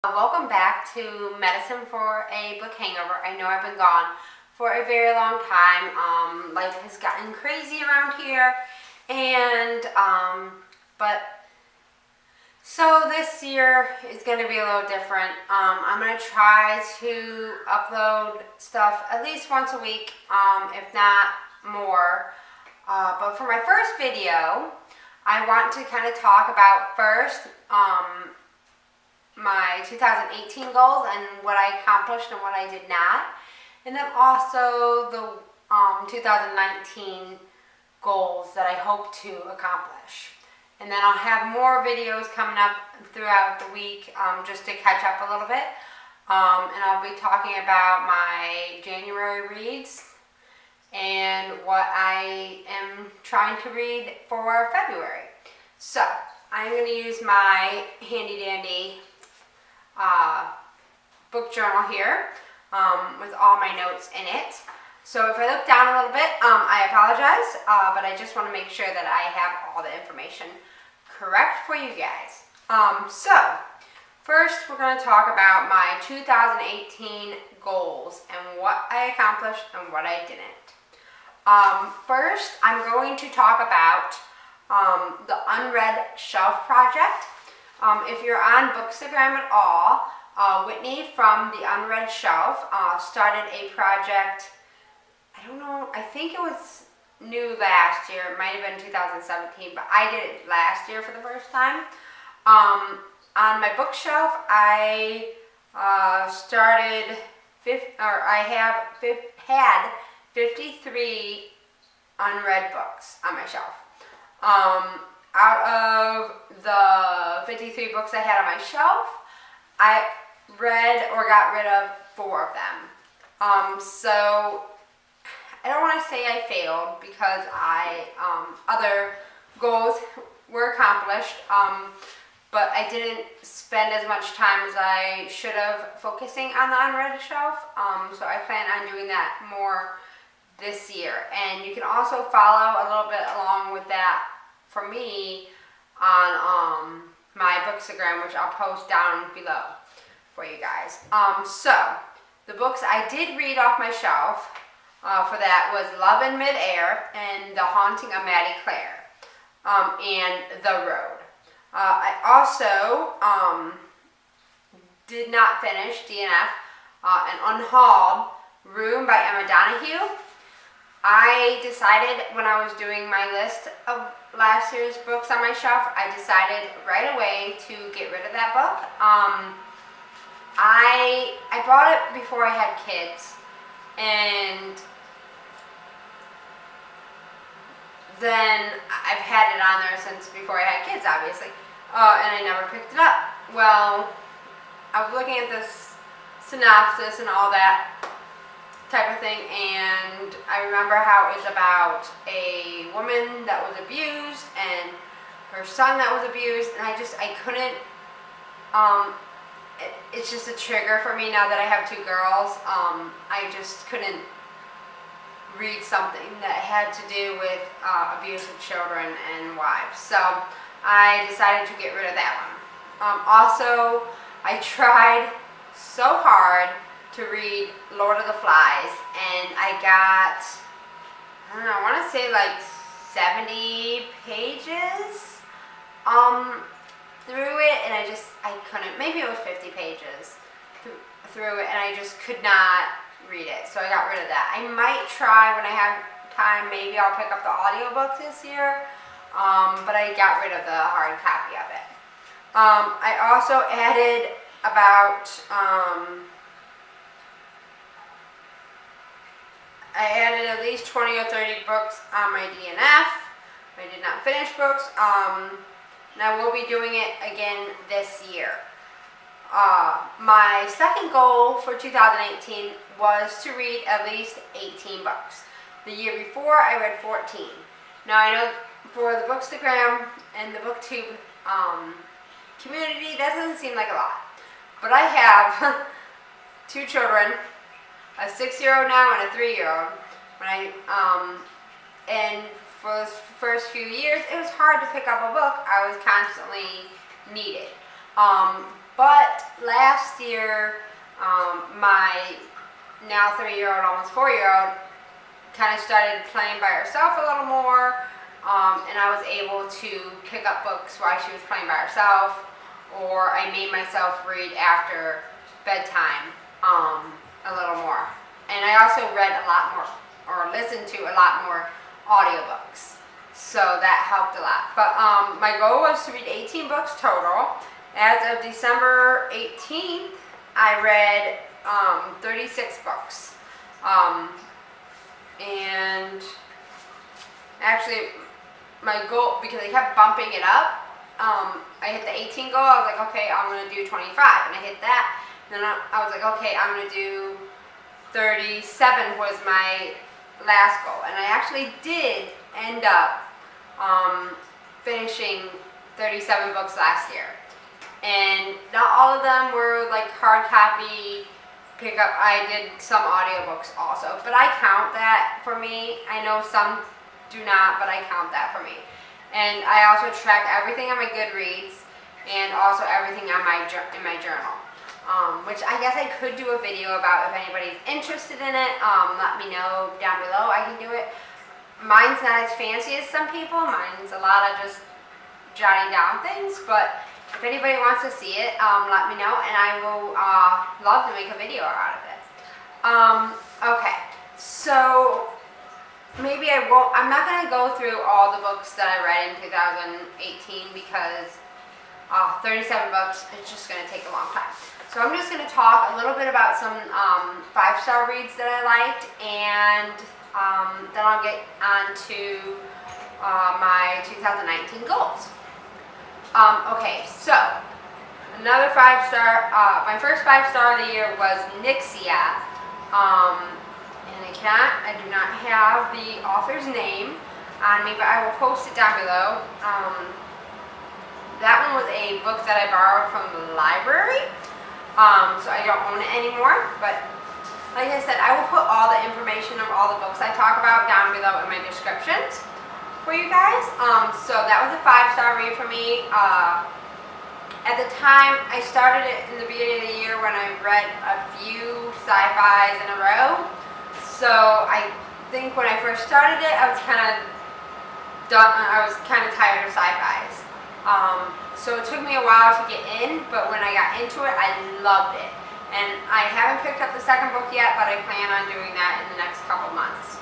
Welcome back to Medicine for a Book Hangover. I know I've been gone for a very long time. Life has gotten crazy around here, and so this year is going to be a little different. I'm going to try to upload stuff at least once a week, if not more. But for my first video, I want to kind of talk about first my 2018 goals and what I accomplished and what I did not, and then also the 2019 goals that I hope to accomplish. And then I'll have more videos coming up throughout the week just to catch up a little bit, and I'll be talking about my January reads and what I am trying to read for February. So I'm going to use my handy dandy book journal here with all my notes in it. So if I look down a little bit, I apologize, but I just want to make sure that I have all the information correct for you guys. So first we're going to talk about my 2018 goals and what I accomplished and what I didn't. First, I'm going to talk about the Unread Shelf Project. If you're on Bookstagram at all, Whitney from the Unread Shelf started a project, I don't know, I think it was new last year, it might have been 2017, but I did it last year for the first time. On my bookshelf, I had 53 unread books on my shelf. Out of the 53 books I had on my shelf, I read or got rid of 4 of them. So I don't want to say I failed because other goals were accomplished, but I didn't spend as much time as I should have focusing on the unread shelf. So I plan on doing that more this year. And you can also follow a little bit along with that for me on my Bookstagram, which I'll post down below for you guys. So the books I did read off my shelf for that was Love in Midair and The Haunting of Maddie Clare, and The Road. I also did not finish DNF an Unhauled Room by Emma Donoghue. I decided when I was doing my list of last year's books on my shelf, I decided right away to get rid of that book. I bought it before I had kids, and then I've had it on there since before I had kids, obviously, and I never picked it up. Well, I was looking at this synopsis and all that type of thing, and I remember how it was about a woman that was abused and her son that was abused, and I couldn't, it's just a trigger for me now that I have 2 girls. I just couldn't read something that had to do with abuse of children and wives, so I decided to get rid of that one. Also, I tried so hard to read Lord of the Flies, and I got, I don't know, I want to say like 70 pages through it, and I couldn't, maybe it was 50 pages through it, and I just could not read it, so I got rid of that. I might try when I have time, maybe I'll pick up the audiobooks this year, but I got rid of the hard copy of it. I also added about, I added at least 20 or 30 books on my DNF. I did not finish books, and I will be doing it again this year. My second goal for 2018 was to read at least 18 books. The year before, I read 14. Now, I know for the Bookstagram and the BookTube community, that doesn't seem like a lot. But I have 2 children, a 6-year-old now and a 3-year-old. And for the first few years, it was hard to pick up a book. I was constantly needed. But last year, my now 3-year-old, almost 4-year-old, kind of started playing by herself a little more, and I was able to pick up books while she was playing by herself, or I made myself read after bedtime a little more. And I also read a lot more, or listened to a lot more audiobooks, so that helped a lot. But my goal was to read 18 books total. As of December 18th, I read 36 books. And actually, my goal, because I kept bumping it up, I hit the 18 goal. I was like, okay, I'm going to do 25. And I hit that. And then I was like, okay, I'm going to do 37 was my last goal. And I actually did end up finishing 37 books last year. And not all of them were like hard copy pickup. I did some audiobooks also, but I count that for me. I know some do not, but I count that for me. And I also track everything on my Goodreads and also everything on in my journal, which I guess I could do a video about if anybody's interested in it. Let me know down below. I can do it. Mine's not as fancy as some people. Mine's a lot of just jotting down things, but if anybody wants to see it, let me know, and I will love to make a video out of it. Okay, so maybe I'm not going to go through all the books that I read in 2018 because 37 books, it's just going to take a long time. So I'm just going to talk a little bit about some 5-star reads that I liked, and then I'll get on to my 2019 goals. Okay, so another 5-star, my first 5-star of the year was Nixia, and I do not have the author's name on me, but I will post it down below. That one was a book that I borrowed from the library, so I don't own it anymore, but like I said, I will put all the information of all the books I talk about down below in my descriptions for you guys. So that was a 5-star read for me. At the time, I started it in the beginning of the year when I read a few sci-fis in a row. So I think when I first started it, I was kind of done. I was kind of tired of sci-fis. So it took me a while to get in, but when I got into it, I loved it. And I haven't picked up the second book yet, but I plan on doing that in the next couple months.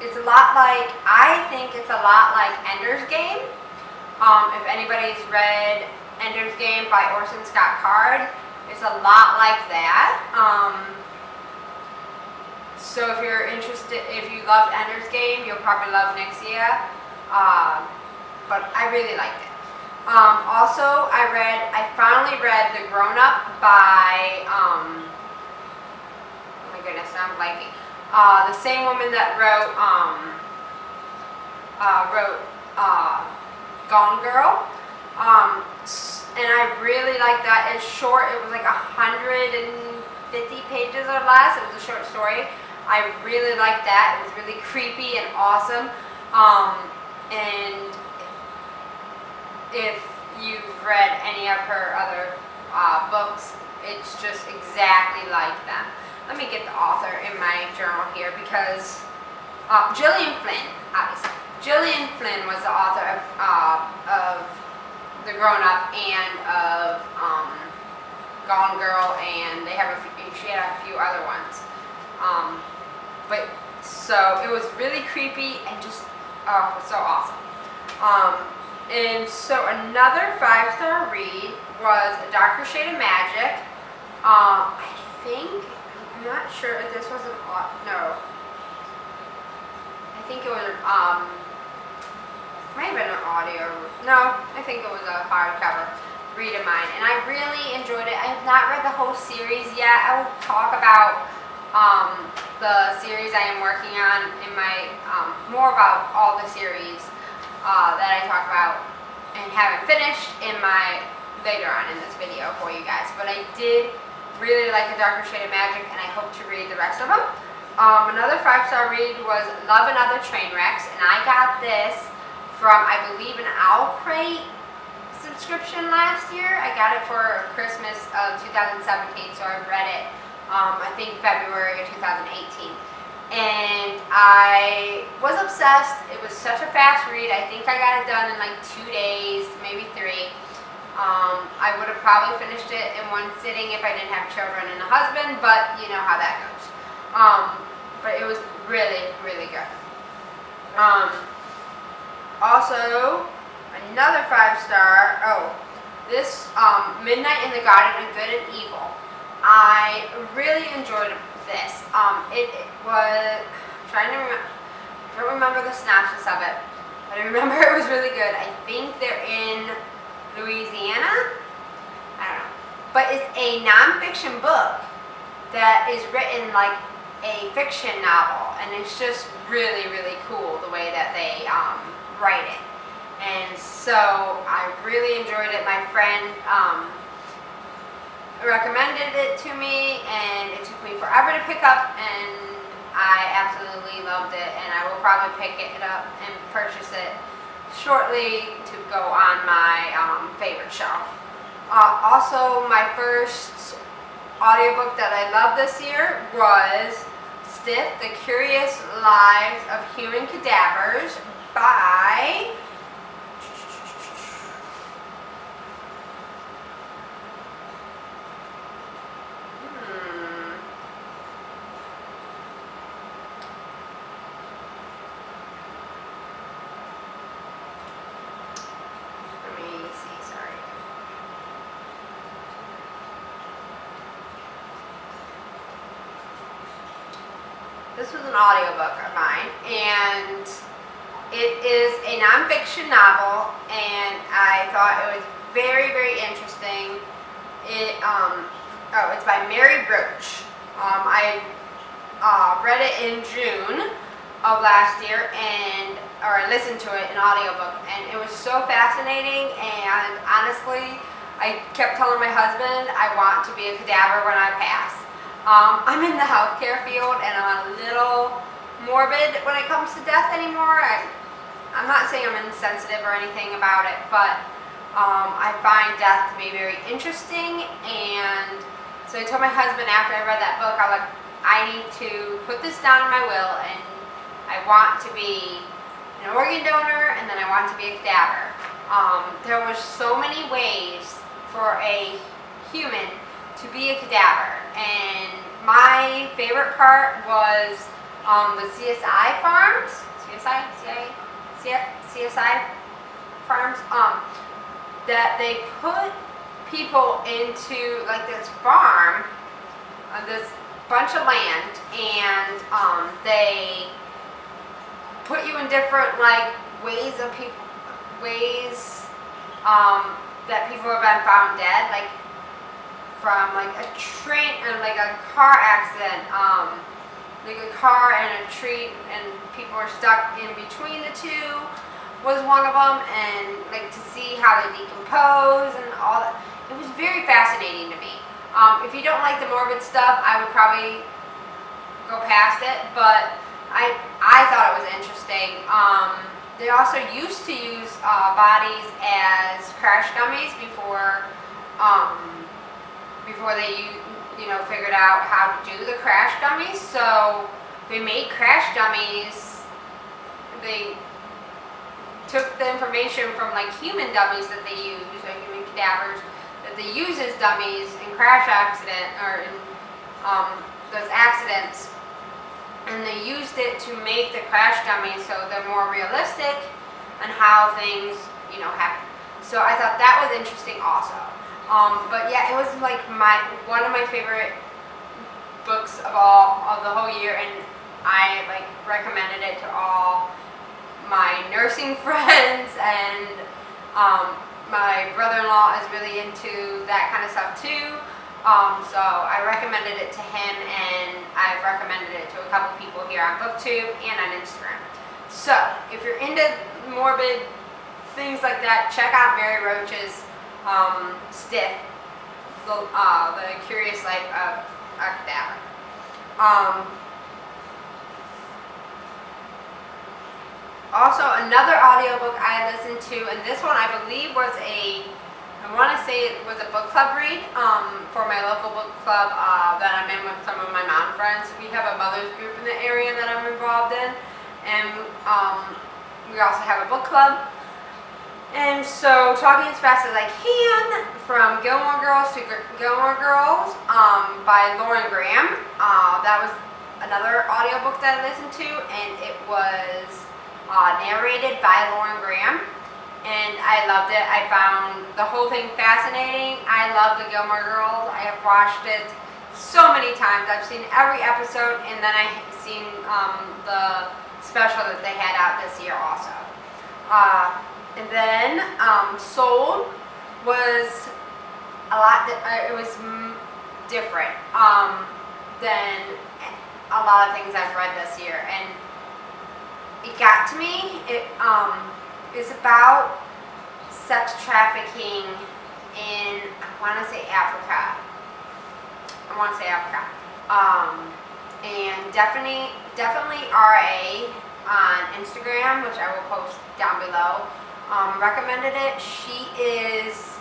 It's a lot like, I think it's a lot like Ender's Game. If anybody's read Ender's Game by Orson Scott Card, it's a lot like that. So if you're interested, if you loved Ender's Game, you'll probably love Nixia. But I really liked it. Also, I finally read The Grown Up by, oh my goodness, I'm blanking. The same woman that wrote Gone Girl, and I really liked that. It's short. It was like 150 pages or less. It was a short story. I really liked that. It was really creepy and awesome. And if you've read any of her other books, it's just exactly like them. Let me get the author in my journal here because Gillian Flynn, obviously. Gillian Flynn was the author of The Grown Up and of Gone Girl, and she had a few other ones. But so it was really creepy and just it was so awesome. And so another 5-star read was A Darker Shade of Magic. I'm not sure if this was no. I think it was, might have been an audio. No, I think it was a hardcover read of mine. And I really enjoyed it. I have not read the whole series yet. I will talk about the series I am working on in my, more about all the series that I talk about and haven't finished in my, later on in this video for you guys. But I did really like A Darker Shade of Magic, and I hope to read the rest of them. Another 5-star read was Love and Other Train Wrecks, and I got this from, I believe, an Owl Crate subscription last year. I got it for Christmas of 2017, so I read it, I think February of 2018. And I was obsessed. It was such a fast read. I think I got it done in like 2 days, maybe 3. I would have probably finished it in one sitting if I didn't have children and a husband, but you know how that goes. But it was really, really good. Also, another 5-star. Oh, this Midnight in the Garden of Good and Evil. I really enjoyed this. It was, I'm trying to remember, I don't remember the synopsis of it, but I remember it was really good. I think they're in Louisiana? I don't know. But it's a nonfiction book that is written like a fiction novel, and it's just really, really cool the way that they write it. And so I really enjoyed it. My friend recommended it to me, and it took me forever to pick up, and I absolutely loved it, and I will probably pick it up and purchase it shortly to go on my favorite shelf. Also, my first audiobook that I loved this year was Stiff, The Curious Lives of Human Cadavers by this was an audiobook of mine, and it is a nonfiction novel, and I thought it was very, very interesting. It's by Mary Broach. I read it in June of last year, or I listened to it in audiobook, and it was so fascinating, and honestly, I kept telling my husband I want to be a cadaver when I pass. I'm in the healthcare field, and I'm a little morbid when it comes to death anymore. I'm not saying I'm insensitive or anything about it, but I find death to be very interesting. And so I told my husband after I read that book, I was like, I need to put this down in my will, and I want to be an organ donor, and then I want to be a cadaver. There were so many ways for a human to be a cadaver, and my favorite part was the CSI farms, CSI farms, that they put people into like this farm, this bunch of land, and they put you in different like ways that people have been found dead, like from like a train and like a car accident, like a car and a tree, and people were stuck in between the two was one of them, and like to see how they decompose and all that. It was very fascinating to me. If you don't like the morbid stuff, I would probably go past it, but I thought it was interesting. They also used to use bodies as crash dummies before they figured out how to do the crash dummies. So they made crash dummies. They took the information from like human dummies that they use, or human cadavers that they use as dummies in crash accident or in those accidents, and they used it to make the crash dummies so they're more realistic and how things happen. So I thought that was interesting also. But yeah, it was like one of my favorite books of the whole year, and I like recommended it to all my nursing friends, and my brother-in-law is really into that kind of stuff too. So I recommended it to him, and I've recommended it to a couple people here on BookTube and on Instagram. So if you're into morbid things like that, check out Mary Roach's Stiff, the Curious Life of a Cadaver. Also, another audiobook I listened to, and this one I believe was a I want to say it was a book club read for my local book club that I'm in with some of my mom friends. We have a mother's group in the area that I'm involved in, and we also have a book club. And so, Talking as Fast as I Can, from Gilmore Girls to Gilmore Girls by Lauren Graham. That was another audiobook that I listened to, and it was narrated by Lauren Graham. And I loved it. I found the whole thing fascinating. I love the Gilmore Girls. I have watched it so many times. I've seen every episode, and then I've seen the special that they had out this year also. And then Sold was a lot. It was different than a lot of things I've read this year, and it got to me. It is about sex trafficking in, I want to say Africa. And definitely RA on Instagram, which I will post down below, recommended it. She is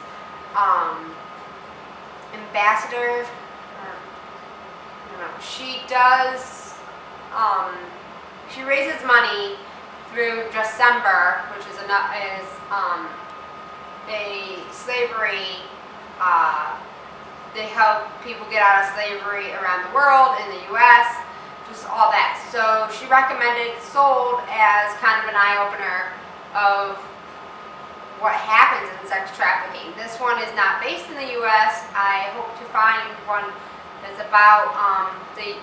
ambassador. She does. She raises money through December, which is a slavery. They help people get out of slavery around the world, in the U.S., just all that. So she recommended Sold as kind of an eye-opener of what happens in sex trafficking. This one is not based in the U.S. I hope to find one that's about the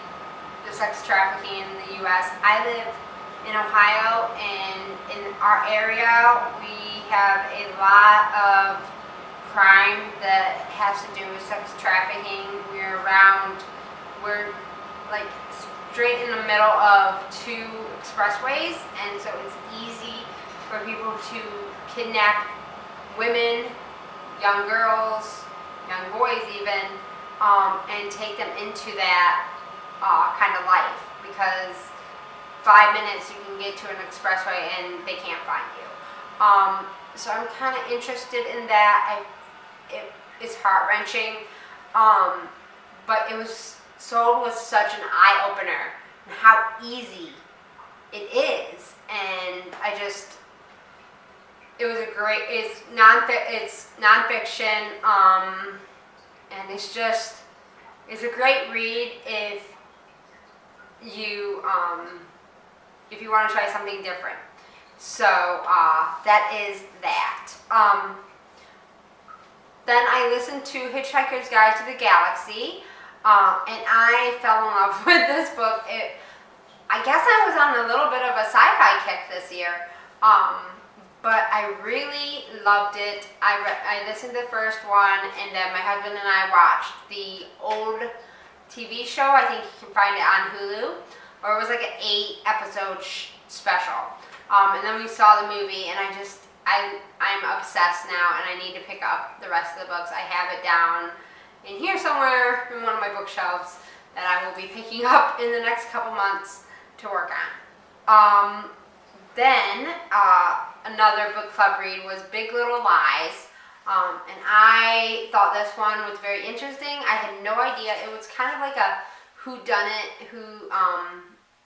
sex trafficking in the U.S. I live in Ohio, and in our area we have a lot of crime that has to do with sex trafficking. We're like straight in the middle of two expressways, and so it's easy for people to kidnap women, young girls, young boys even, and take them into that kind of life, because 5 minutes you can get to an expressway and they can't find you. So I'm kind of interested in that. It's heart-wrenching, but Sold was such an eye-opener and how easy it is, and it's nonfiction, and it's a great read if you want to try something different. So that is that. Then I listened to Hitchhiker's Guide to the Galaxy, and I fell in love with this book. I guess I was on a little bit of a sci-fi kick this year, but I really loved it. I listened to the first one, and then my husband and I watched the old TV show. I think you can find it on Hulu, or it was like an 8-episode special. And then we saw the movie, and I'm obsessed now, and I need to pick up the rest of the books. I have it down in here somewhere in one of my bookshelves that I will be picking up in the next couple months to work on. Then another book club read was Big Little Lies, and I thought this one was very interesting. I had no idea. It was kind of like a whodunit.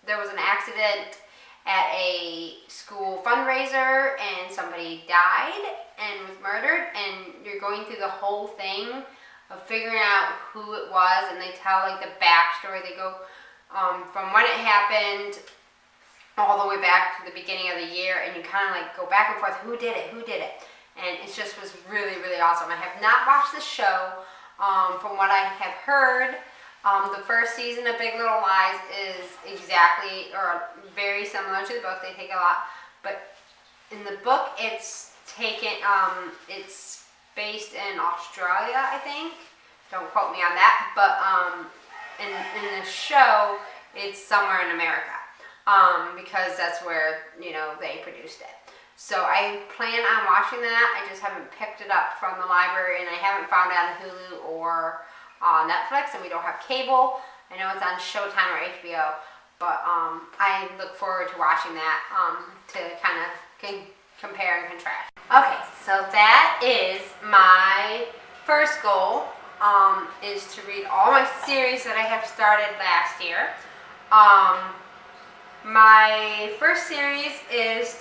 There was an accident at a school fundraiser, and somebody died and was murdered, and you're going through the whole thing of figuring out who it was, and they tell like the backstory. They go from when it happened all the way back to the beginning of the year, and you kind of like go back and forth, who did it, and it just was really, really awesome. I have not watched the show. From what I have heard, the first season of Big Little Lies is exactly or very similar to the book. They take a lot, but in the book it's it's based in Australia, I think. Don't quote me on that, but in the show it's somewhere in America, because that's where they produced it. So I plan on watching that. I just haven't picked it up from the library, and I haven't found it on Hulu or Netflix, and we don't have cable. I know it's on Showtime or HBO, but I look forward to watching that to kind of compare and contrast. Okay, so that is my first goal, is to read all my series that I have started last year. My first series is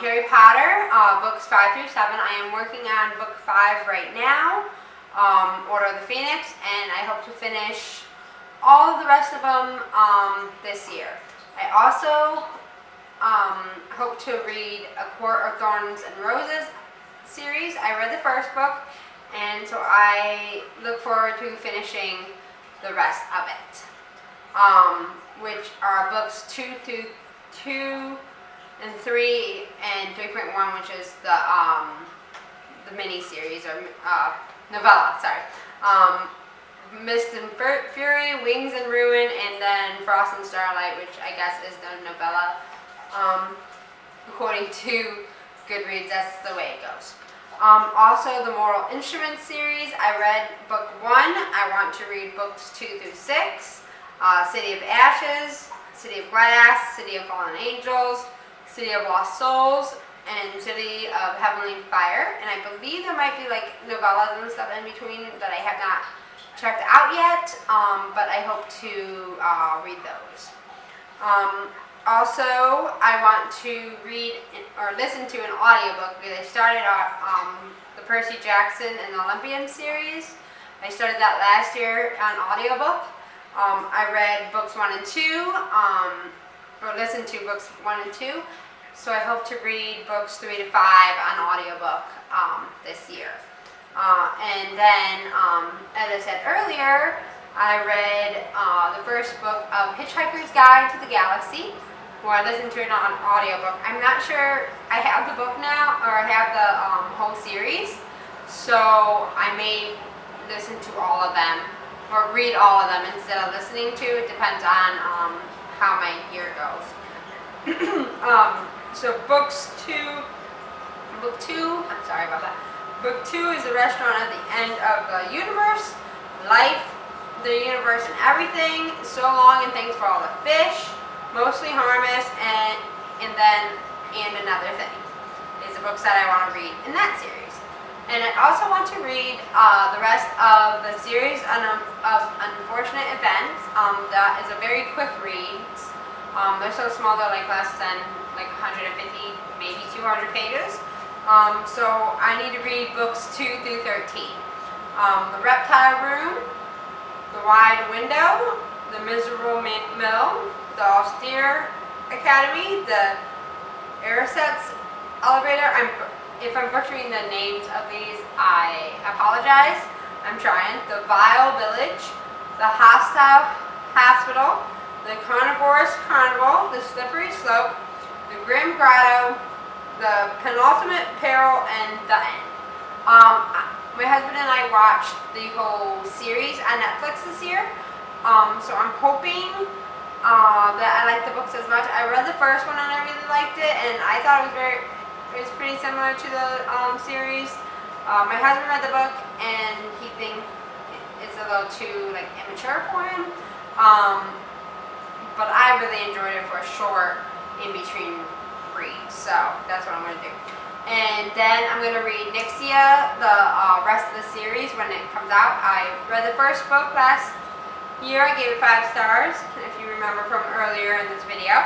Harry Potter, books 5 through 7. I am working on book 5 right now, Order of the Phoenix, and I hope to finish all of the rest of them this year. I also hope to read A Court of Thorns and Roses series. I read the first book, and so I look forward to finishing the rest of it, which are books 2 and 3 and 3.1, which is the mini series or novella. Sorry. Mist and Fury, Wings and Ruin, and then Frost and Starlight, which I guess is the novella. According to Goodreads, that's the way it goes. Also, the Moral Instruments series, I read book 1. I want to read books 2 through 6. City of Ashes, City of Glass, City of Fallen Angels, City of Lost Souls, and City of Heavenly Fire. And I believe there might be like novellas and stuff in between that I have not checked out yet, but I hope to read those. Also, I want to read or listen to an audiobook because I started the Percy Jackson and the Olympian series. I started that last year on audiobook. I read books 1 and 2, or listened to books 1 and 2, so I hope to read books 3 to 5 on audiobook this year. And then, as I said earlier, I read the first book of Hitchhiker's Guide to the Galaxy, where I listened to it on audiobook. I'm not sure, I have the book now, or I have the whole series, so I may listen to all of them, or read all of them instead of listening to. It depends on how my year goes. So book 2, I'm sorry about that. Book 2 is The Restaurant at the End of the Universe, Life, the Universe, and Everything, So Long and Thanks for All the Fish, Mostly Harmless, and Another Thing is the books that I want to read in that series. And I also want to read the rest of the series of Unfortunate Events. That is a very quick read. They're so small, they're like less than like 150, maybe 200 pages. So I need to read books 2 through 13. The Reptile Room, The Wide Window, The Miserable Mill, The Austere Academy, The Ersatz Elevator. If I'm butchering the names of these, I apologize. I'm trying. The Vile Village, The Hostile Hospital, The Carnivorous Carnival, The Slippery Slope, The Grim Grotto, The Penultimate Peril, and The End. My husband and I watched the whole series on Netflix this year, so I'm hoping that I like the books as much. I read the first one and I really liked it, and I thought it was pretty similar to the series. My husband read the book and he thinks it's a little too like immature for him, but I really enjoyed it for a short in between reads, so that's what I'm going to do. And then I'm going to read Nixia, the rest of the series when it comes out. I read the first book last year. I gave it 5 stars, if you remember from earlier in this video.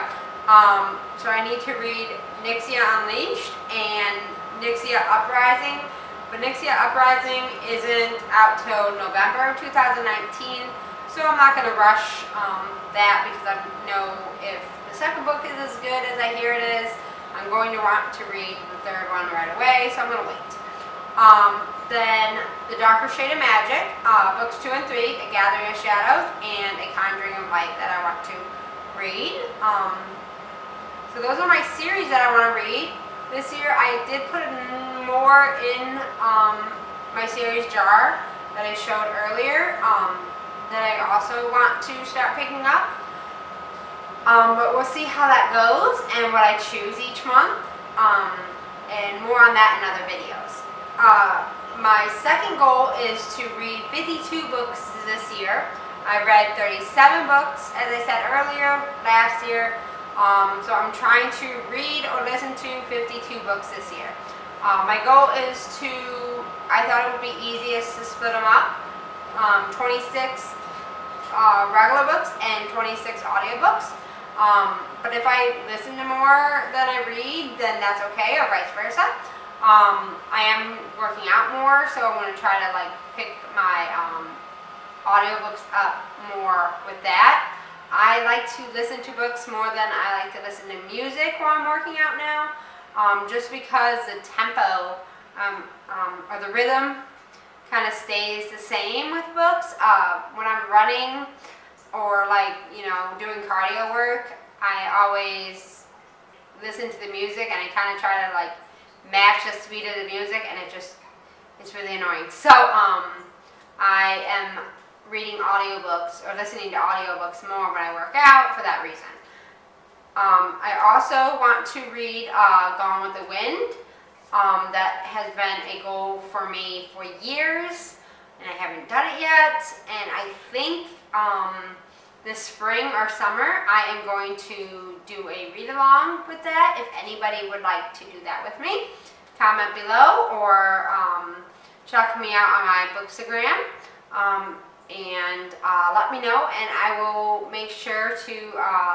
So I need to read Nixia Unleashed and Nixia Uprising. But Nixia Uprising isn't out till November of 2019, so I'm not going to rush that because I know if the second book is as good as I hear it is, I'm going to want to read the third one right away, so I'm going to wait. Then The Darker Shade of Magic, books 2 and 3, A Gathering of Shadows, and A Conjuring of Light that I want to read. So those are my series that I want to read. This year I did put more in my series jar that I showed earlier that I also want to start picking up. But we'll see how that goes and what I choose each month, and more on that in other videos. My second goal is to read 52 books this year. I read 37 books, as I said earlier, last year. So I'm trying to read or listen to 52 books this year. My goal is to, I thought it would be easiest to split them up, 26 regular books and 26 audiobooks. But if I listen to more than I read, then that's okay, or vice versa. I am working out more, so I'm going to try to pick my audiobooks up more with that. I like to listen to books more than I like to listen to music while I'm working out now, just because the tempo or the rhythm kind of stays the same with books. When I'm running or doing cardio work, I always listen to the music and I kind of try to match the speed of the music, and it's really annoying. So I am reading audiobooks or listening to audiobooks more when I work out for that reason. I also want to read Gone with the Wind. That has been a goal for me for years, and I haven't done it yet. And I think this spring or summer I am going to do a read-along with that. If anybody would like to do that with me, comment below or check me out on my Bookstagram. And let me know, and I will make sure to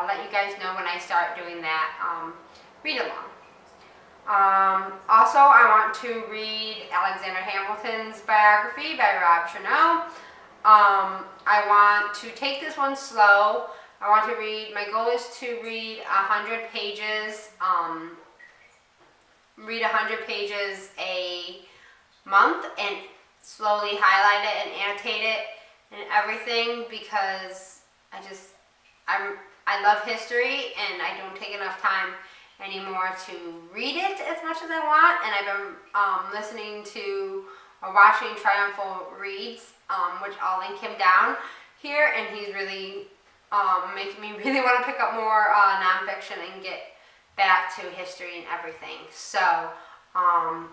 let you guys know when I start doing that read-along. Also, I want to read Alexander Hamilton's Biography by Rob Chernow. I want to take this one slow. I want to read, my goal is to read 100 pages, a month, and slowly highlight it and annotate it and everything, because I love history and I don't take enough time anymore to read it as much as I want. And I've been listening to or watching Triumphal Reads, which I'll link him down here, and he's really making me really want to pick up more nonfiction and get back to history and everything. So I'm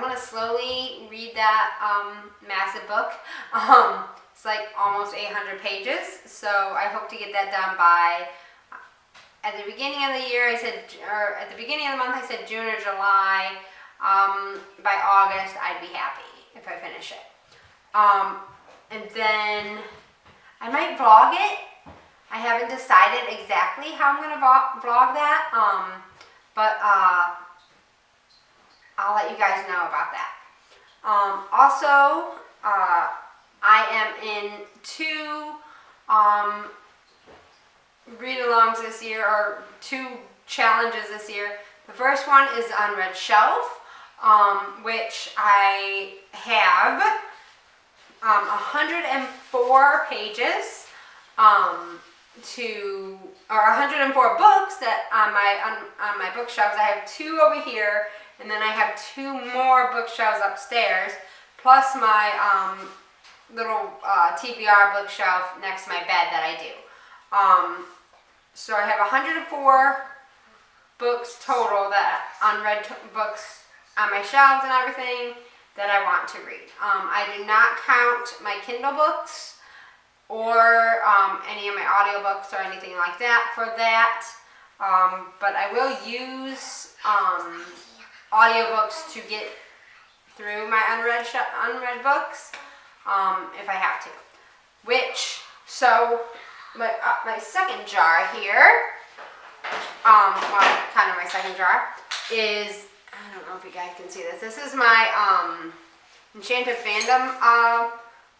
going to slowly read that massive book. It's almost 800 pages, so I hope to get that done by, at the beginning of the year I said, or at the beginning of the month I said June or July. By August I'd be happy if I finish it. And then I might vlog it. I haven't decided exactly how I'm going to vlog that, but I'll let you guys know about that. Also, I am in 2 read-alongs this year, or 2 challenges this year. The first one is the Unread Shelf, which I have 104 pages or 104 books that on my bookshelves. I have 2 over here, and then I have 2 more bookshelves upstairs, plus my little TBR bookshelf next to my bed that I do. So I have 104 books total, that unread books on my shelves and everything that I want to read. I do not count my Kindle books or any of my audiobooks or anything like that for that. But I will use audiobooks to get through my unread books if I have to. So my second jar here, kind of my second jar, is, I don't know if you guys can see this. This is my Enchanted Fandom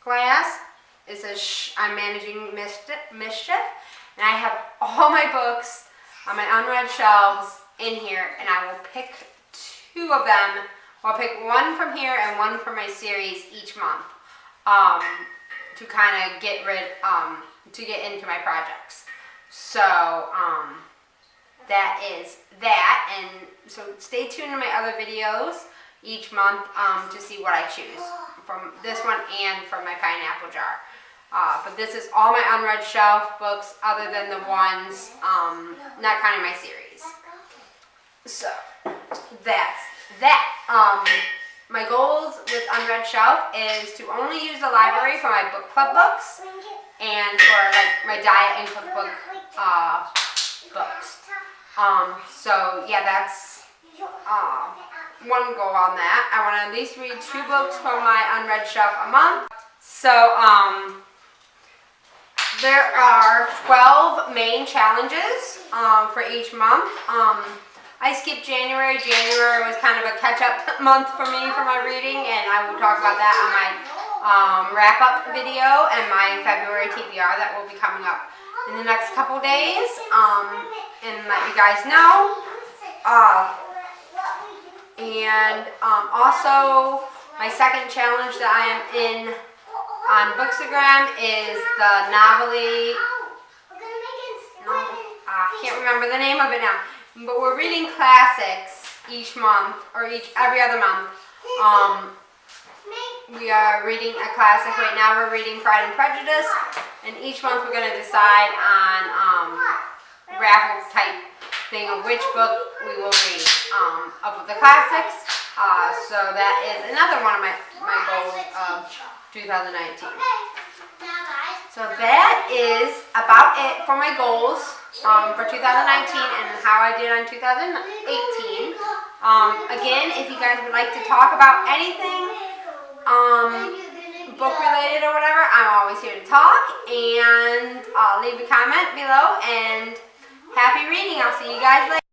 glass. It says I'm managing mischief, and I have all my books on my unread shelves in here, and I will pick 2 of them. I'll pick 1 from here and 1 from my series each month to kind of get into my projects. So that is that, and so stay tuned to my other videos each month to see what I choose from this one and from my pineapple jar. But this is all my unread shelf books, other than the ones not counting my series. So that's that. My goals with Unread Shelf is to only use the library for my book club books and for my diet and cookbook books. So yeah, that's one goal on that. I want to at least read 2 books from my unread shelf a month. So there are 12 main challenges for each month. I skipped January. January was kind of a catch-up month for me for my reading, and I will talk about that on my wrap-up video and my February TBR that will be coming up in the next couple days, and let you guys know. Also, my second challenge that I am in on Bookstagram is the novelty. I can't remember the name of it now. But we're reading classics each month, or every other month. We are reading a classic right now. We're reading Pride and Prejudice, and each month we're going to decide on raffle type thing of which book we will read of the classics. So that is another one of my goals of 2019. So that is about it for my goals for 2019 and how I did on 2018. Again, if you guys would like to talk about anything book related or whatever, I'm always here to talk, and leave a comment below, and happy reading. I'll see you guys later.